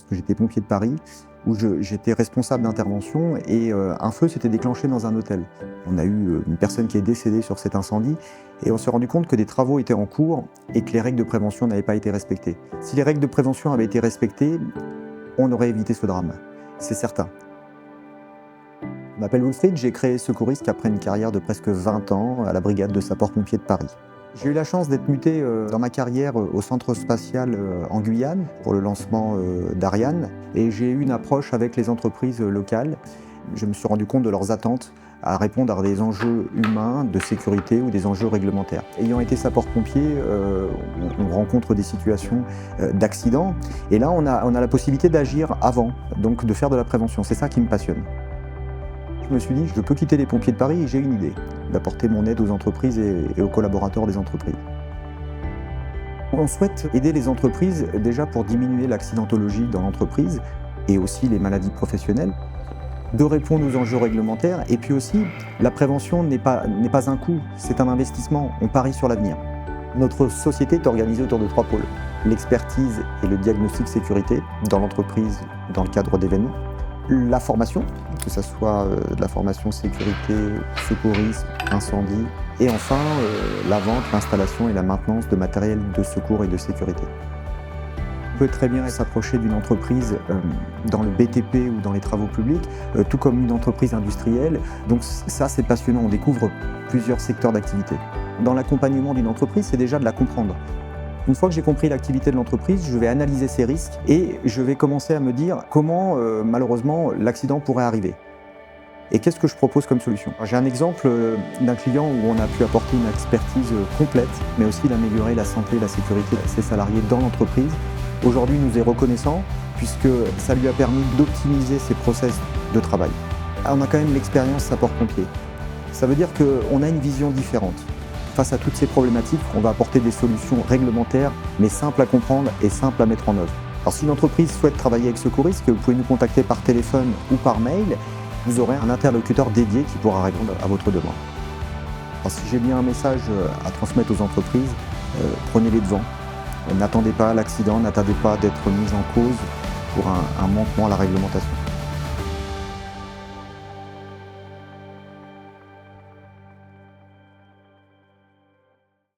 parce que j'étais pompier de Paris, où j'étais responsable d'intervention et un feu s'était déclenché dans un hôtel. On a eu une personne qui est décédée sur cet incendie et on s'est rendu compte que des travaux étaient en cours et que les règles de prévention n'avaient pas été respectées. Si les règles de prévention avaient été respectées, on aurait évité ce drame, c'est certain. Je m'appelle Wilfried, j'ai créé Secourisque après une carrière de presque 20 ans à la brigade de sapeurs-pompiers de Paris. J'ai eu la chance d'être muté dans ma carrière au centre spatial en Guyane pour le lancement d'Ariane et j'ai eu une approche avec les entreprises locales. Je me suis rendu compte de leurs attentes à répondre à des enjeux humains, de sécurité ou des enjeux réglementaires. Ayant été sapeur-pompier, on rencontre des situations d'accident et là on a la possibilité d'agir avant, donc de faire de la prévention. C'est ça qui me passionne. Je me suis dit, je peux quitter les pompiers de Paris et j'ai une idée, d'apporter mon aide aux entreprises et aux collaborateurs des entreprises. On souhaite aider les entreprises déjà pour diminuer l'accidentologie dans l'entreprise et aussi les maladies professionnelles, de répondre aux enjeux réglementaires et puis aussi la prévention n'est pas un coût, c'est un investissement, on parie sur l'avenir. Notre société est organisée autour de 3 pôles, l'expertise et le diagnostic sécurité dans l'entreprise dans le cadre d'événements, la formation, que ce soit de la formation sécurité, secourisme, incendie, et enfin la vente, l'installation et la maintenance de matériel de secours et de sécurité. On peut très bien s'approcher d'une entreprise dans le BTP ou dans les travaux publics, tout comme une entreprise industrielle. Donc ça, c'est passionnant, on découvre plusieurs secteurs d'activité. Dans l'accompagnement d'une entreprise, c'est déjà de la comprendre. Une fois que j'ai compris l'activité de l'entreprise, je vais analyser ses risques et je vais commencer à me dire comment, malheureusement, l'accident pourrait arriver. Et qu'est-ce que je propose comme solution? J'ai un exemple d'un client où on a pu apporter une expertise complète, mais aussi d'améliorer la santé et la sécurité de ses salariés dans l'entreprise. Aujourd'hui, il nous est reconnaissant puisque ça lui a permis d'optimiser ses process de travail. On a quand même l'expérience sapeur-pompier. Ça veut dire qu'on a une vision différente. Face à toutes ces problématiques, on va apporter des solutions réglementaires, mais simples à comprendre et simples à mettre en œuvre. Alors si une entreprise souhaite travailler avec Secourisque, vous pouvez nous contacter par téléphone ou par mail. Vous aurez un interlocuteur dédié qui pourra répondre à votre demande. Alors si j'ai bien un message à transmettre aux entreprises, prenez les devants. N'attendez pas l'accident, n'attendez pas d'être mis en cause pour un manquement à la réglementation.